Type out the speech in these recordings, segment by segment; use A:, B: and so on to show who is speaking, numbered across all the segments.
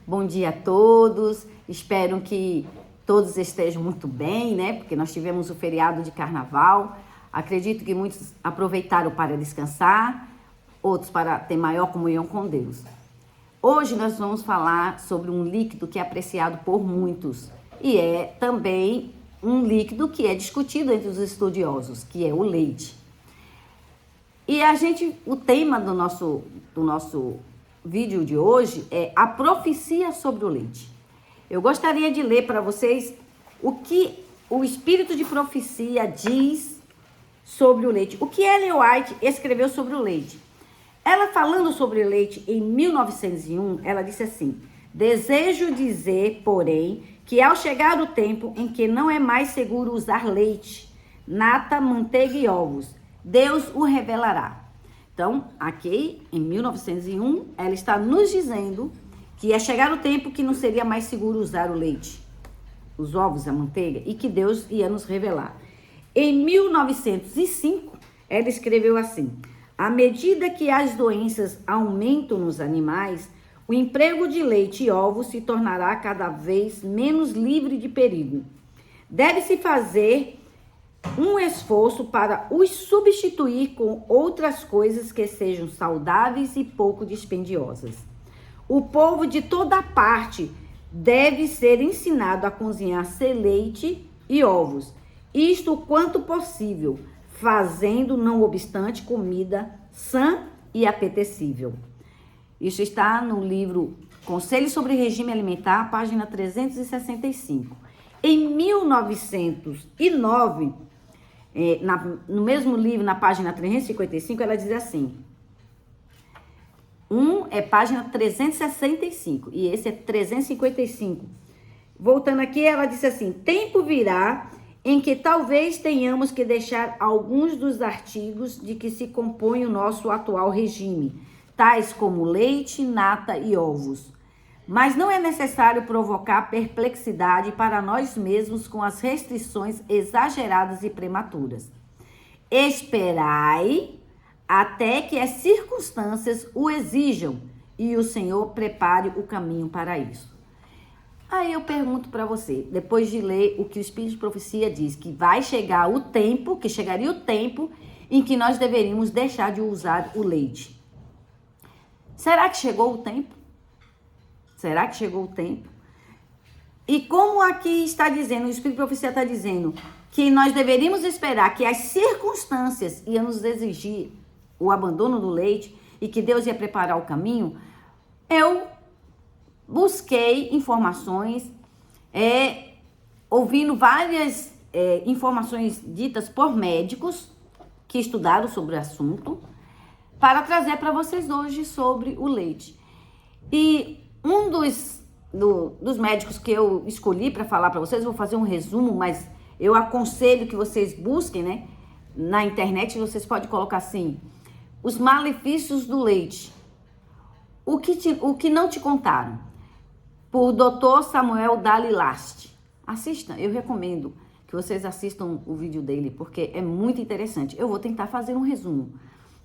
A: Bom dia a todos. Espero que todos estejam muito bem, né? Porque nós tivemos o feriado de carnaval. Acredito que muitos aproveitaram para descansar, outros para ter maior comunhão com Deus. Hoje nós vamos falar sobre um líquido que é apreciado por muitos e é também um líquido que é discutido entre os estudiosos, que é o leite. E o tema do nosso vídeo de hoje é a profecia sobre o leite. Eu gostaria de ler para vocês o que o espírito de profecia diz sobre o leite. O que Ellen White escreveu sobre o leite. Ela falando sobre o leite em 1901, ela disse assim: desejo dizer, porém, que ao chegar o tempo em que não é mais seguro usar leite, nata, manteiga e ovos, Deus o revelará. Então, aqui em 1901, ela está nos dizendo que ia chegar o tempo que não seria mais seguro usar o leite, os ovos, a manteiga, e que Deus ia nos revelar. Em 1905, ela escreveu assim: à medida que as doenças aumentam nos animais, o emprego de leite e ovos se tornará cada vez menos livre de perigo. Deve-se fazer um esforço para os substituir com outras coisas que sejam saudáveis e pouco dispendiosas. O povo de toda parte deve ser ensinado a cozinhar sem leite e ovos, isto o quanto possível, fazendo, não obstante, comida sã e apetecível. Isso está no livro Conselhos sobre Regime Alimentar, página 365. Em 1909, no mesmo livro, na página 355, ela diz assim, página 365 e esse é 355. Voltando aqui, ela disse assim: tempo virá em que talvez tenhamos que deixar alguns dos artigos de que se compõe o nosso atual regime, tais como leite, nata e ovos. Mas não é necessário provocar perplexidade para nós mesmos com as restrições exageradas e prematuras. Esperai até que as circunstâncias o exijam e o Senhor prepare o caminho para isso. Aí eu pergunto para você, depois de ler o que o Espírito de Profecia diz, que chegaria o tempo em que nós deveríamos deixar de usar o leite. Será que chegou o tempo? Será que chegou o tempo? E como aqui está dizendo, o Espírito de Profecia está dizendo que nós deveríamos esperar que as circunstâncias iam nos exigir o abandono do leite e que Deus ia preparar o caminho, eu busquei informações, ouvindo várias informações ditas por médicos que estudaram sobre o assunto, para trazer para vocês hoje sobre o leite. E um dos médicos que eu escolhi para falar para vocês, vou fazer um resumo, mas eu aconselho que vocês busquem, né? Na internet vocês podem colocar assim, os malefícios do leite. O que não te contaram? Por Dr. Samuel Dalilast. Assista, eu recomendo que vocês assistam o vídeo dele, porque é muito interessante. Eu vou tentar fazer um resumo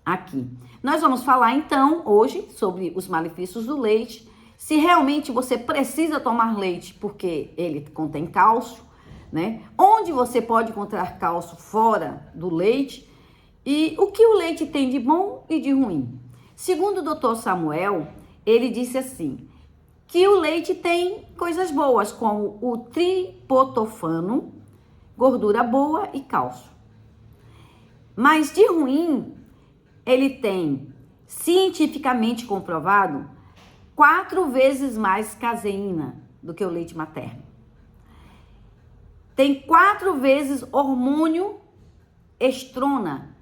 A: aqui. Nós vamos falar então hoje sobre os malefícios do leite, se realmente você precisa tomar leite porque ele contém cálcio, né? Onde você pode encontrar cálcio fora do leite e o que o leite tem de bom e de ruim. Segundo o Dr. Samuel, ele disse assim, que o leite tem coisas boas, como o triptofano, gordura boa e cálcio. Mas de ruim, ele tem, cientificamente comprovado, 4 vezes mais caseína do que o leite materno. Tem 4 vezes hormônio estrona.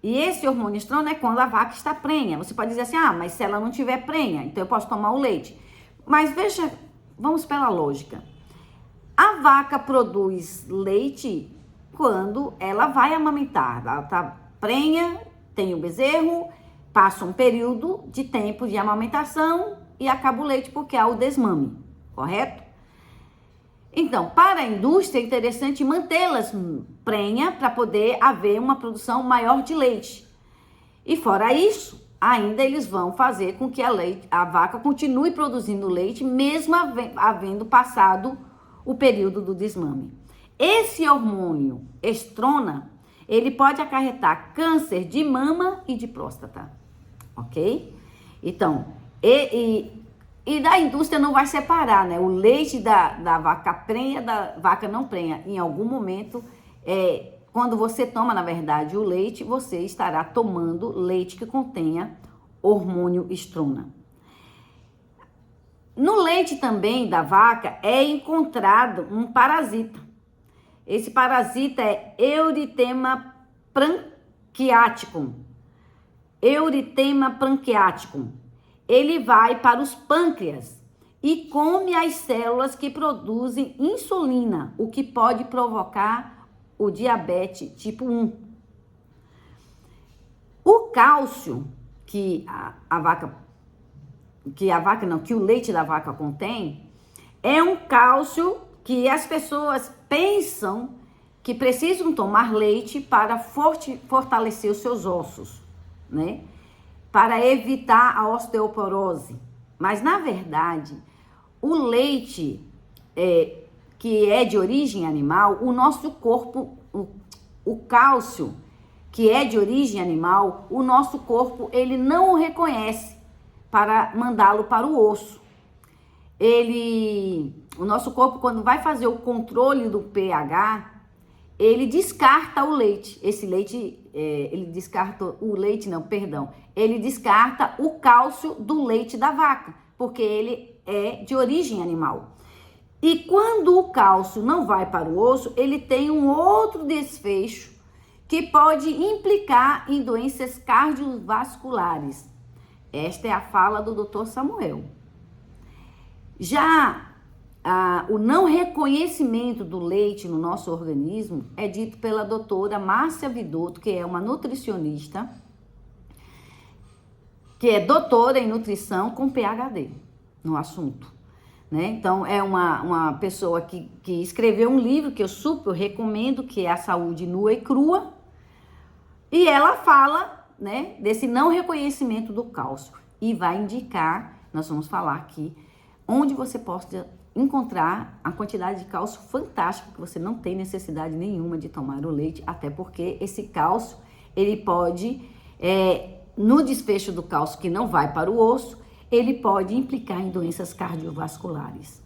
A: E esse hormônio estrona é quando a vaca está prenha. Você pode dizer assim, mas se ela não tiver prenha, então eu posso tomar o leite. Mas veja, vamos pela lógica. A vaca produz leite quando ela vai amamentar. Ela está prenha, tem o bezerro, passa um período de tempo de amamentação e acaba o leite porque há o desmame, correto? Então, para a indústria é interessante mantê-las prenha para poder haver uma produção maior de leite. E fora isso, ainda eles vão fazer com que a vaca continue produzindo leite, mesmo havendo passado o período do desmame. Esse hormônio estrona, ele pode acarretar câncer de mama e de próstata, ok? Então, e da indústria não vai separar, né? O leite da vaca prenha, da vaca não prenha. Em algum momento, quando você toma, na verdade, o leite, você estará tomando leite que contenha hormônio estrona. No leite também da vaca é encontrado um parasita. Esse parasita é Erythema pranciaticum. Erythema pranciaticum. Ele vai para os pâncreas e come as células que produzem insulina, o que pode provocar o diabetes tipo 1. O cálcio que o leite da vaca contém é um cálcio que as pessoas pensam que precisam tomar leite para fortalecer os seus ossos, né? Para evitar a osteoporose. Mas, na verdade, o leite que é de origem animal, o nosso corpo, o cálcio que é de origem animal, o nosso corpo, ele não o reconhece para mandá-lo para o osso. O nosso corpo, quando vai fazer o controle do pH, ele descarta o leite. Esse leite, ele descarta o leite, não, perdão. Ele descarta o cálcio do leite da vaca, porque ele é de origem animal. E quando o cálcio não vai para o osso, ele tem um outro desfecho que pode implicar em doenças cardiovasculares. Esta é a fala do Dr. Samuel. Já o não reconhecimento do leite no nosso organismo é dito pela doutora Márcia Vidotto, que é uma nutricionista, que é doutora em nutrição com PhD no assunto, né? Então, é uma pessoa que escreveu um livro que eu super recomendo, que é A Saúde Nua e Crua, e ela fala, né, desse não reconhecimento do cálcio e vai indicar, nós vamos falar aqui, onde você pode encontrar a quantidade de cálcio fantástico, que você não tem necessidade nenhuma de tomar o leite, até porque esse cálcio, ele pode, no desfecho do cálcio que não vai para o osso, ele pode implicar em doenças cardiovasculares.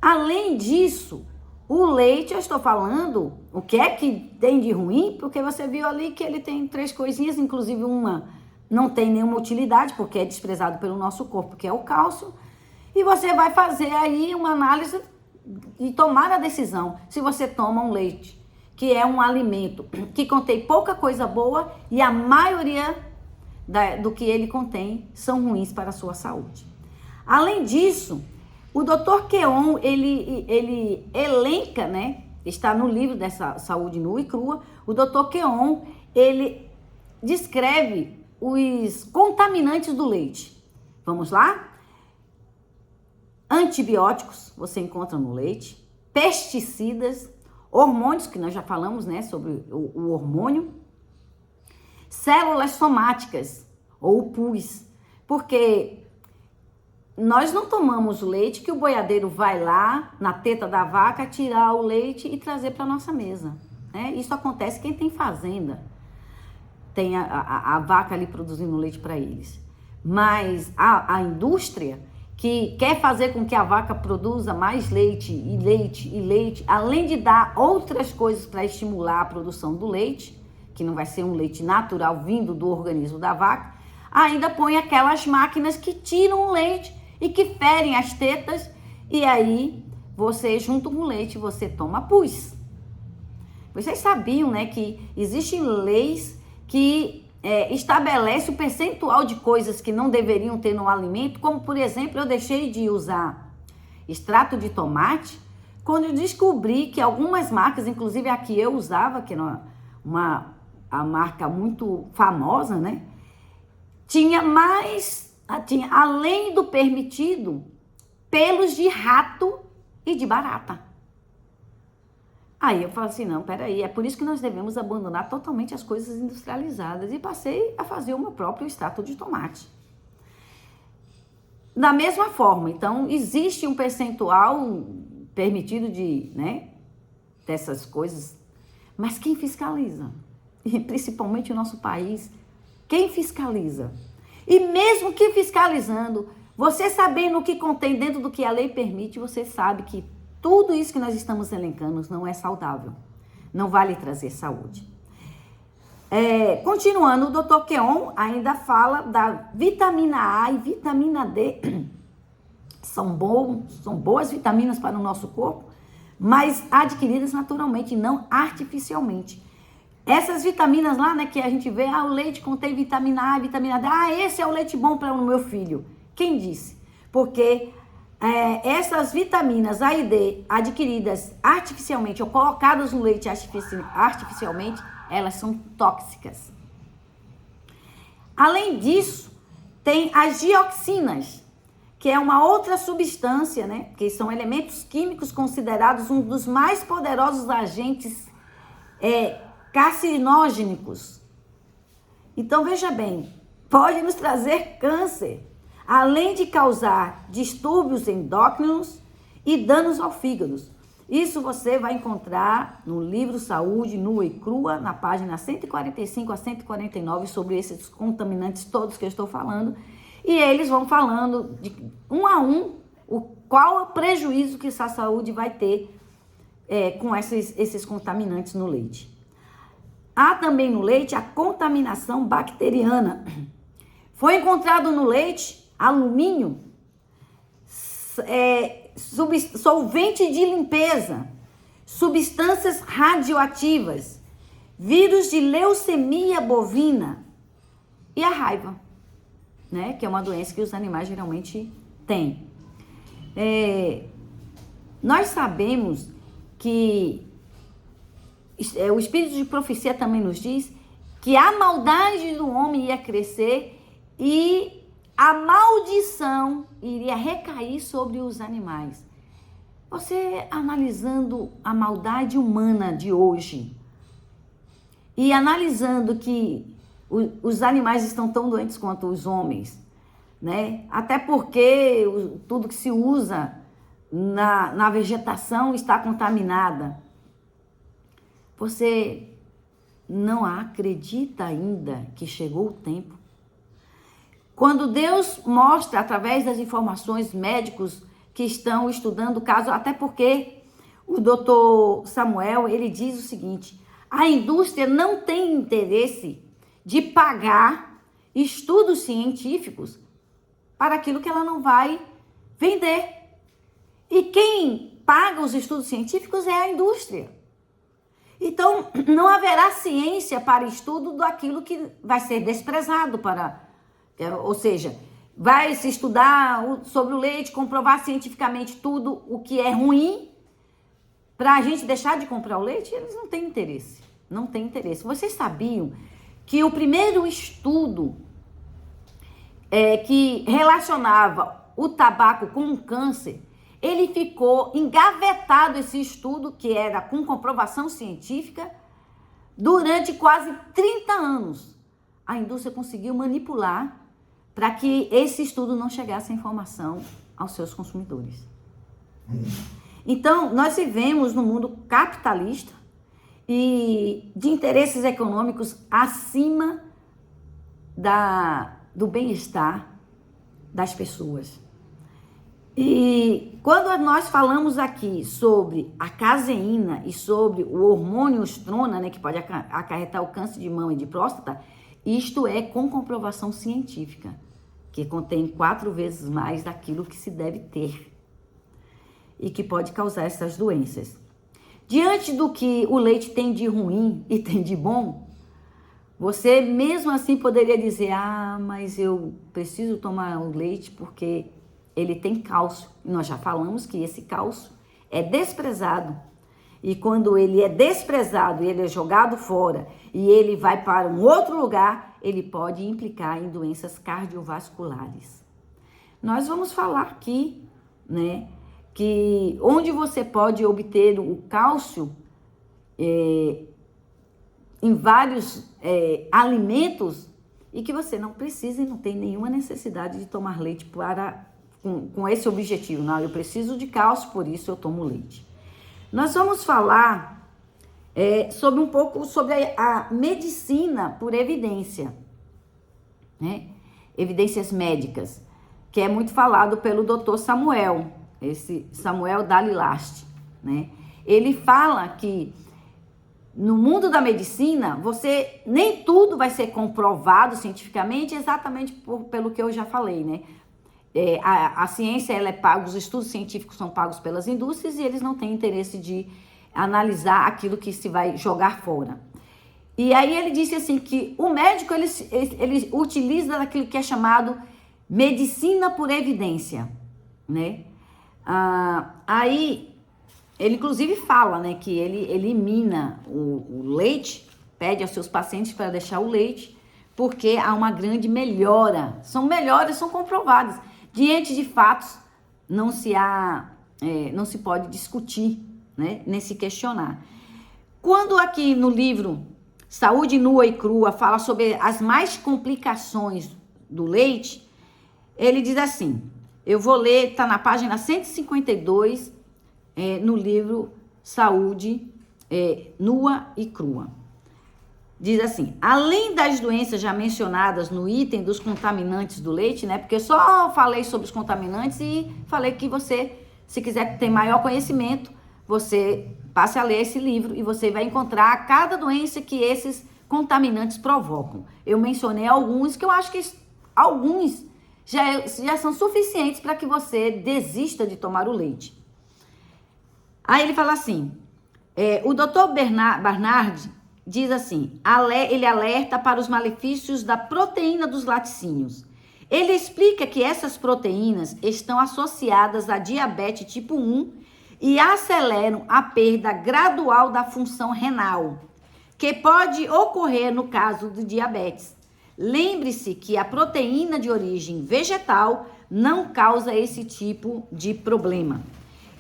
A: Além disso, o leite, eu estou falando, o que é que tem de ruim? Porque você viu ali que ele tem 3 coisinhas, inclusive uma não tem nenhuma utilidade, porque é desprezado pelo nosso corpo, que é o cálcio. E você vai fazer aí uma análise e tomar a decisão se você toma um leite, que é um alimento que contém pouca coisa boa e a maioria do que ele contém são ruins para a sua saúde. Além disso, o Dr. Keon, ele elenca, né? Está no livro dessa Saúde Nua e Crua. O Dr. Keon, ele descreve os contaminantes do leite. Vamos lá? Antibióticos, você encontra no leite. Pesticidas, hormônios, que nós já falamos, né, sobre o hormônio. Células somáticas, ou pus, porque nós não tomamos o leite que o boiadeiro vai lá na teta da vaca tirar o leite e trazer para nossa mesa, né? Isso acontece quem tem fazenda, tem a vaca ali produzindo leite para eles. Mas a indústria que quer fazer com que a vaca produza mais leite e leite e leite, além de dar outras coisas para estimular a produção do leite, que não vai ser um leite natural vindo do organismo da vaca, ainda põe aquelas máquinas que tiram o leite e que ferem as tetas, e aí você, junto com o leite, você toma pus. Vocês sabiam, né, que existem leis que estabelece o percentual de coisas que não deveriam ter no alimento, como, por exemplo, eu deixei de usar extrato de tomate quando eu descobri que algumas marcas, inclusive a que eu usava, que era a marca muito famosa, né? Tinha, além do permitido, pelos de rato e de barata. Aí eu falo assim, não, peraí, é por isso que nós devemos abandonar totalmente as coisas industrializadas. E passei a fazer o meu próprio extrato de tomate. Da mesma forma, então, existe um percentual permitido dessas coisas, mas quem fiscaliza? E principalmente o nosso país, quem fiscaliza? E mesmo que fiscalizando, você sabendo o que contém dentro do que a lei permite, você sabe que tudo isso que nós estamos elencando não é saudável, não vai lhe trazer saúde. Continuando, o Dr. Keon ainda fala da vitamina A e vitamina D. São boas vitaminas para o nosso corpo, mas adquiridas naturalmente, não artificialmente. Essas vitaminas lá, que a gente vê, o leite contém vitamina A, vitamina D. Esse é o leite bom para o meu filho. Quem disse? Porque essas vitaminas A e D adquiridas artificialmente ou colocadas no leite artificialmente, elas são tóxicas. Além disso, tem as dioxinas, que é uma outra substância, que são elementos químicos considerados um dos mais poderosos agentes carcinógenos. Então, veja bem, pode nos trazer câncer, além de causar distúrbios endócrinos e danos ao fígado. Isso você vai encontrar no livro Saúde Nua e Crua, na página 145 a 149, sobre esses contaminantes todos que eu estou falando. E eles vão falando de um a um qual é o prejuízo que essa saúde vai ter com esses contaminantes no leite. Há também no leite a contaminação bacteriana. Foi encontrado no leite alumínio, solvente de limpeza, substâncias radioativas, vírus de leucemia bovina e a raiva, que é uma doença que os animais geralmente têm. Nós sabemos que o espírito de profecia também nos diz que a maldade do homem ia crescer e a maldição iria recair sobre os animais. Você analisando a maldade humana de hoje e analisando que os animais estão tão doentes quanto os homens, até porque tudo que se usa na vegetação está contaminada. Você não acredita ainda que chegou o tempo? Quando Deus mostra, através das informações médicos que estão estudando o caso, até porque o doutor Samuel, ele diz o seguinte: a indústria não tem interesse de pagar estudos científicos para aquilo que ela não vai vender. E quem paga os estudos científicos é a indústria. Então, não haverá ciência para estudo daquilo que vai ser desprezado ou seja, vai se estudar sobre o leite, comprovar cientificamente tudo o que é ruim, para a gente deixar de comprar o leite. Eles não têm interesse, não têm interesse. Vocês sabiam que o primeiro estudo que relacionava o tabaco com o câncer, ele ficou engavetado, esse estudo, que era com comprovação científica, durante quase 30 anos. A indústria conseguiu manipular para que esse estudo não chegasse a informação aos seus consumidores. Então, nós vivemos num mundo capitalista e de interesses econômicos acima do bem-estar das pessoas. E quando nós falamos aqui sobre a caseína e sobre o hormônio estrona, que pode acarretar o câncer de mama e de próstata, isto é com comprovação científica, que contém 4 vezes mais daquilo que se deve ter e que pode causar essas doenças. Diante do que o leite tem de ruim e tem de bom, você mesmo assim poderia dizer: mas eu preciso tomar o leite porque ele tem cálcio. E nós já falamos que esse cálcio é desprezado. E quando ele é desprezado, ele é jogado fora e ele vai para um outro lugar, ele pode implicar em doenças cardiovasculares. Nós vamos falar aqui, que onde você pode obter o cálcio em vários alimentos e que você não precisa e não tem nenhuma necessidade de tomar leite com esse objetivo. Não, eu preciso de cálcio, por isso eu tomo leite. Nós vamos falar sobre um pouco sobre a medicina por evidência, né? Evidências médicas, que é muito falado pelo Dr. Samuel, esse Samuel Dalilast, né? Ele fala que no mundo da medicina, nem tudo vai ser comprovado cientificamente, exatamente pelo que eu já falei, né? A ciência, ela é paga, os estudos científicos são pagos pelas indústrias e eles não têm interesse de analisar aquilo que se vai jogar fora. E aí ele disse assim que o médico, ele utiliza aquilo que é chamado medicina por evidência, né? Aí ele inclusive fala, né, que ele elimina o leite, pede aos seus pacientes para deixar o leite, porque há uma grande melhora. São melhoras, são comprovadas. Diante de fatos, não se pode discutir, né, nem se questionar. Quando aqui no livro Saúde Nua e Crua fala sobre as mais complicações do leite, ele diz assim, eu vou ler, está na página 152, no livro Saúde Nua e Crua. Diz assim, além das doenças já mencionadas no item dos contaminantes do leite, né? Porque eu só falei sobre os contaminantes e falei que você, se quiser ter maior conhecimento, você passe a ler esse livro e você vai encontrar cada doença que esses contaminantes provocam. Eu mencionei alguns que eu acho que alguns já são suficientes para que você desista de tomar o leite. Aí ele fala assim, o Dr. Barnard diz assim, ele alerta para os malefícios da proteína dos laticínios. Ele explica que essas proteínas estão associadas a diabetes tipo 1 e aceleram a perda gradual da função renal, que pode ocorrer no caso do diabetes. Lembre-se que a proteína de origem vegetal não causa esse tipo de problema.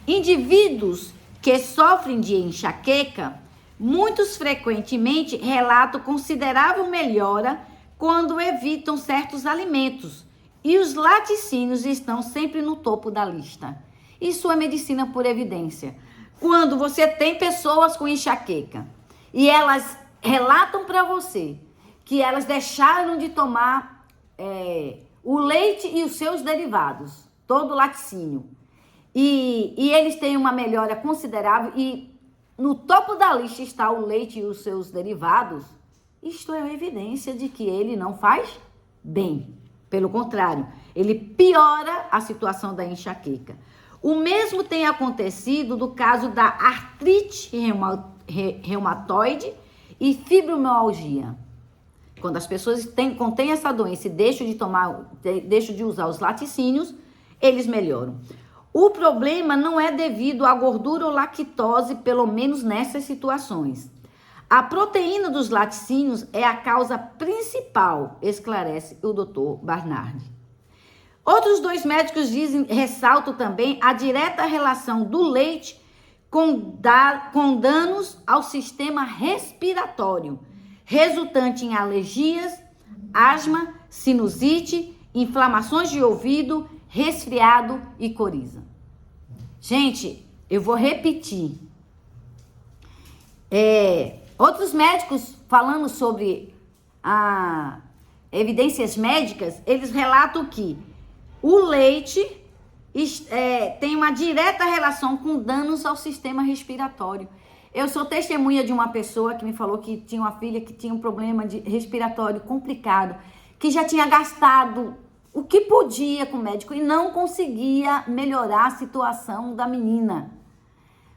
A: Indivíduos que sofrem de enxaqueca, muitos frequentemente relatam considerável melhora quando evitam certos alimentos e os laticínios estão sempre no topo da lista. Isso é medicina por evidência. Quando você tem pessoas com enxaqueca e elas relatam para você que elas deixaram de tomar o leite e os seus derivados, todo o laticínio, e eles têm uma melhora considerável e no topo da lista está o leite e os seus derivados, isto é evidência de que ele não faz bem. Pelo contrário, ele piora a situação da enxaqueca. O mesmo tem acontecido no caso da artrite reumatoide e fibromialgia. Quando as pessoas contêm essa doença e deixam de usar os laticínios, eles melhoram. O problema não é devido à gordura ou lactose, pelo menos nessas situações. A proteína dos laticínios é a causa principal, esclarece o Dr. Barnard. Outros dois médicos ressaltam também a direta relação do leite com danos ao sistema respiratório, resultante em alergias, asma, sinusite, inflamações de ouvido, resfriado e coriza. Gente, eu vou repetir. Outros médicos falando sobre evidências médicas, eles relatam que o leite tem uma direta relação com danos ao sistema respiratório. Eu sou testemunha de uma pessoa que me falou que tinha uma filha que tinha um problema respiratório complicado, que já tinha gastado o que podia com o médico e não conseguia melhorar a situação da menina.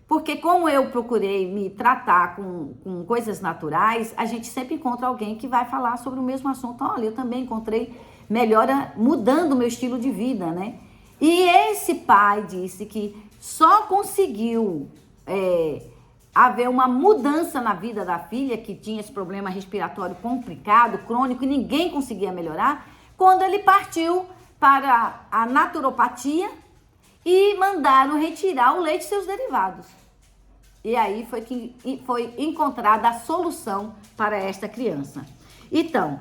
A: Porque como eu procurei me tratar com coisas naturais, a gente sempre encontra alguém que vai falar sobre o mesmo assunto. Olha, eu também encontrei melhora mudando o meu estilo de vida, né? E esse pai disse que só conseguiu haver uma mudança na vida da filha, que tinha esse problema respiratório complicado, crônico, e ninguém conseguia melhorar, quando ele partiu para a naturopatia e mandaram retirar o leite e seus derivados. E aí foi que foi encontrada a solução para esta criança. Então,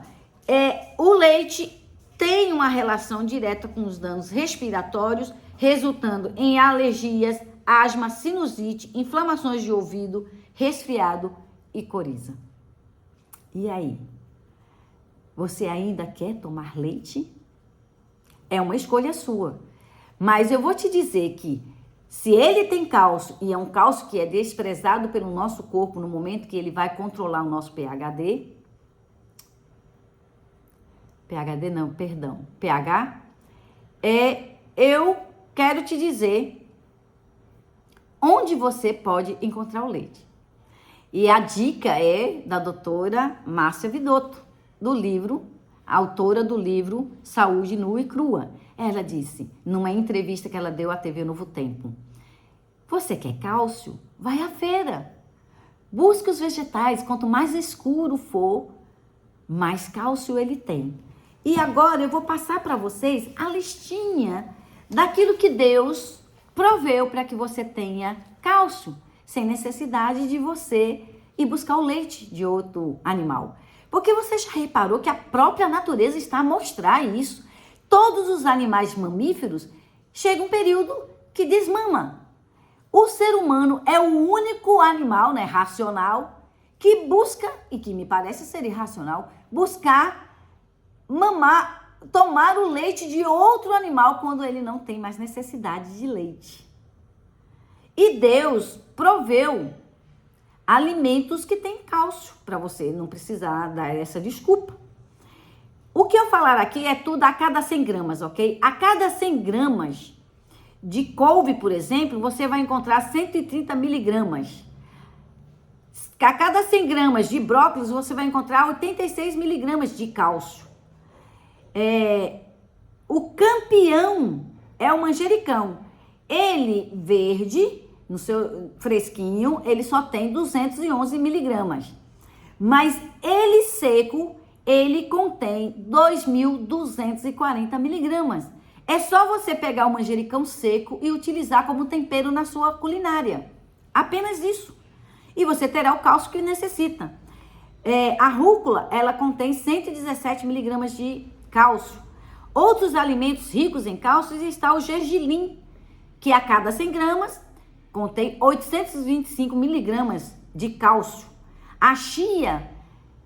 A: o leite tem uma relação direta com os danos respiratórios, resultando em alergias, asma, sinusite, inflamações de ouvido, resfriado e coriza. E aí? Você ainda quer tomar leite? É uma escolha sua. Mas eu vou te dizer que se ele tem cálcio, e é um cálcio que é desprezado pelo nosso corpo no momento que ele vai controlar o nosso pH, eu quero te dizer onde você pode encontrar o leite. E a dica é da doutora Márcia Vidotto, autora do livro Saúde Nua e Crua. Ela disse, numa entrevista que ela deu à TV Novo Tempo, você quer cálcio? Vai à feira. Busque os vegetais, quanto mais escuro for, mais cálcio ele tem. E agora eu vou passar para vocês a listinha daquilo que Deus proveu para que você tenha cálcio, sem necessidade de você ir buscar o leite de outro animal. Porque você já reparou que a própria natureza está a mostrar isso. Todos os animais mamíferos chega um período que desmama. O ser humano é o único animal, né, racional, que busca, e que me parece ser irracional, buscar mamar, tomar o leite de outro animal quando ele não tem mais necessidade de leite. E Deus proveu alimentos que têm cálcio, para você não precisar dar essa desculpa. O que eu falar aqui é tudo a cada 100 gramas, ok? A cada 100 gramas de couve, por exemplo, você vai encontrar 130 miligramas. A cada 100 gramas de brócolis, você vai encontrar 86 miligramas de cálcio. O campeão é o manjericão. Ele verde, no seu fresquinho, ele só tem 211 miligramas. Mas ele seco, ele contém 2.240 miligramas. É só você pegar o manjericão seco e utilizar como tempero na sua culinária. Apenas isso. E você terá o cálcio que necessita. A rúcula, ela contém 117 miligramas de cálcio. Outros alimentos ricos em cálcio está o gergelim, que a cada 100 gramas contém 825 miligramas de cálcio. A chia,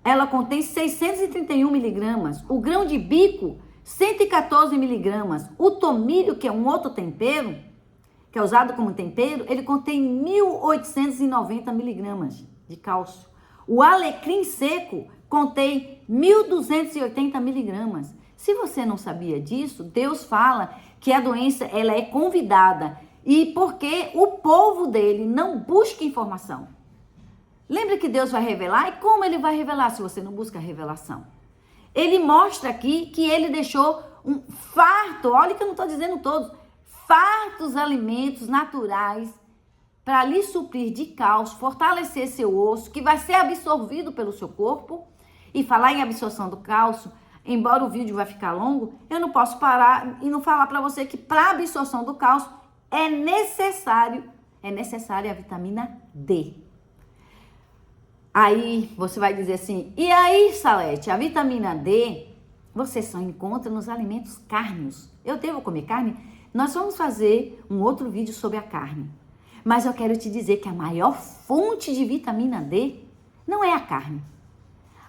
A: ela contém 631 miligramas. O grão de bico, 114 miligramas. O tomilho, que é um outro tempero, que é usado como tempero, ele contém 1.890 miligramas de cálcio. O alecrim seco contém 1.280 miligramas. Se você não sabia disso, Deus fala que a doença ela é convidada e porque o povo dele não busca informação. Lembra que Deus vai revelar? E como ele vai revelar se você não busca a revelação? Ele mostra aqui que ele deixou um farto, olha que eu não estou dizendo todos, fartos alimentos naturais para lhe suprir de cálcio, fortalecer seu osso, que vai ser absorvido pelo seu corpo. E falar em absorção do cálcio, embora o vídeo vai ficar longo, eu não posso parar e não falar para você que para a absorção do cálcio é necessária a vitamina D. Aí você vai dizer assim, e aí, Salete, a vitamina D você só encontra nos alimentos cárneos. Eu devo comer carne? Nós vamos fazer um outro vídeo sobre a carne. Mas eu quero te dizer que a maior fonte de vitamina D não é a carne.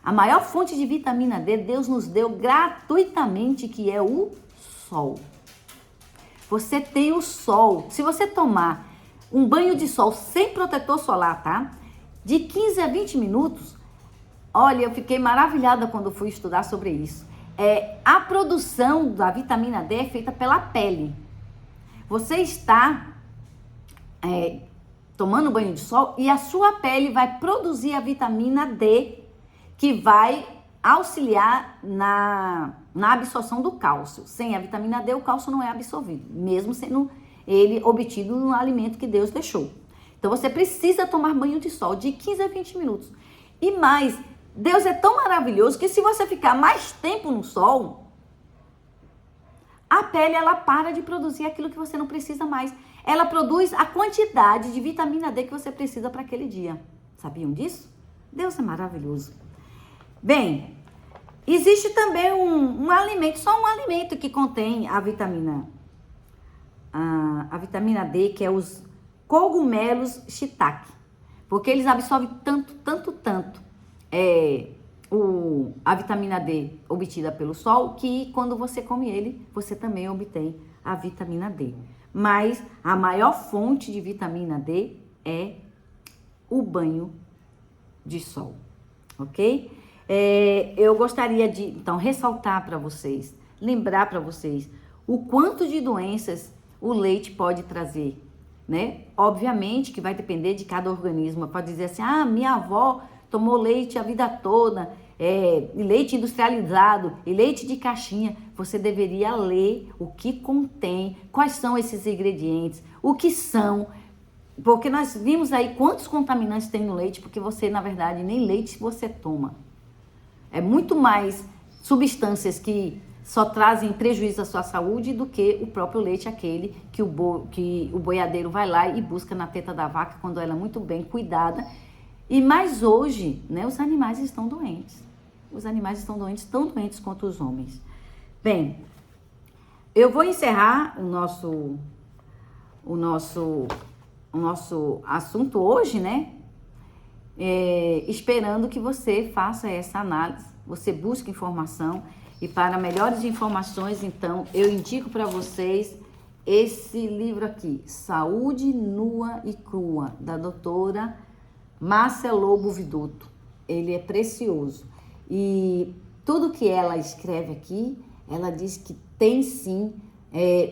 A: A maior fonte de vitamina D Deus nos deu gratuitamente, que é o sol. Você tem o sol. Se você tomar um banho de sol sem protetor solar, tá? De 15 a 20 minutos, olha, eu fiquei maravilhada quando fui estudar sobre isso. A produção da vitamina D é feita pela pele. Você está tomando banho de sol e a sua pele vai produzir a vitamina D, que vai auxiliar na absorção do cálcio. Sem a vitamina D, o cálcio não é absorvido, mesmo sendo ele obtido no alimento que Deus deixou. Então, você precisa tomar banho de sol de 15 a 20 minutos. E mais, Deus é tão maravilhoso que se você ficar mais tempo no sol, a pele ela para de produzir aquilo que você não precisa mais. Ela produz a quantidade de vitamina D que você precisa para aquele dia. Sabiam disso? Deus é maravilhoso. Bem, existe também um alimento, só um alimento que contém a vitamina D, que é os cogumelos shiitake. Porque eles absorvem tanto a vitamina D obtida pelo sol, que quando você come ele, você também obtém a vitamina D. Mas a maior fonte de vitamina D é o banho de sol, ok? Eu gostaria de, então, ressaltar para vocês, lembrar para vocês o quanto de doenças o leite pode trazer, né? Obviamente que vai depender de cada organismo. Pode dizer assim, minha avó tomou leite a vida toda, leite industrializado e leite de caixinha. Você deveria ler o que contém, quais são esses ingredientes, o que são, porque nós vimos aí quantos contaminantes tem no leite, porque você, na verdade, nem leite você toma. É muito mais substâncias que só trazem prejuízo à sua saúde do que o próprio leite, aquele que o boiadeiro vai lá e busca na teta da vaca quando ela é muito bem cuidada. E mais hoje, né, os animais estão doentes. Os animais estão doentes, tão doentes quanto os homens. Bem, eu vou encerrar o nosso assunto hoje, né? Esperando que você faça essa análise, você busque informação. E para melhores informações, então, eu indico para vocês esse livro aqui, Saúde Nua e Crua, da doutora Márcia Lobo Vidotto. Ele é precioso. E tudo que ela escreve aqui, ela diz que tem sim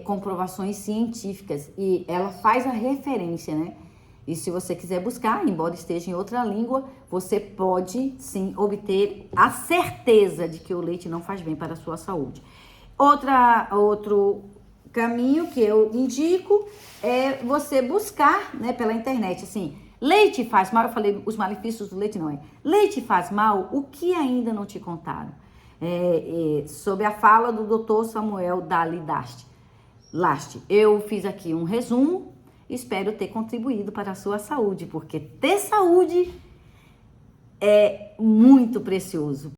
A: comprovações científicas. E ela faz a referência, né? E se você quiser buscar, embora esteja em outra língua, você pode sim obter a certeza de que o leite não faz bem para a sua saúde. Outro caminho que eu indico é você buscar, né, pela internet, assim, leite faz mal. Eu falei os malefícios do leite, não é? Leite faz mal? O que ainda não te contaram? Sob a fala do Dr. Samuel Dali Last. Eu fiz aqui um resumo. Espero ter contribuído para a sua saúde, porque ter saúde é muito precioso.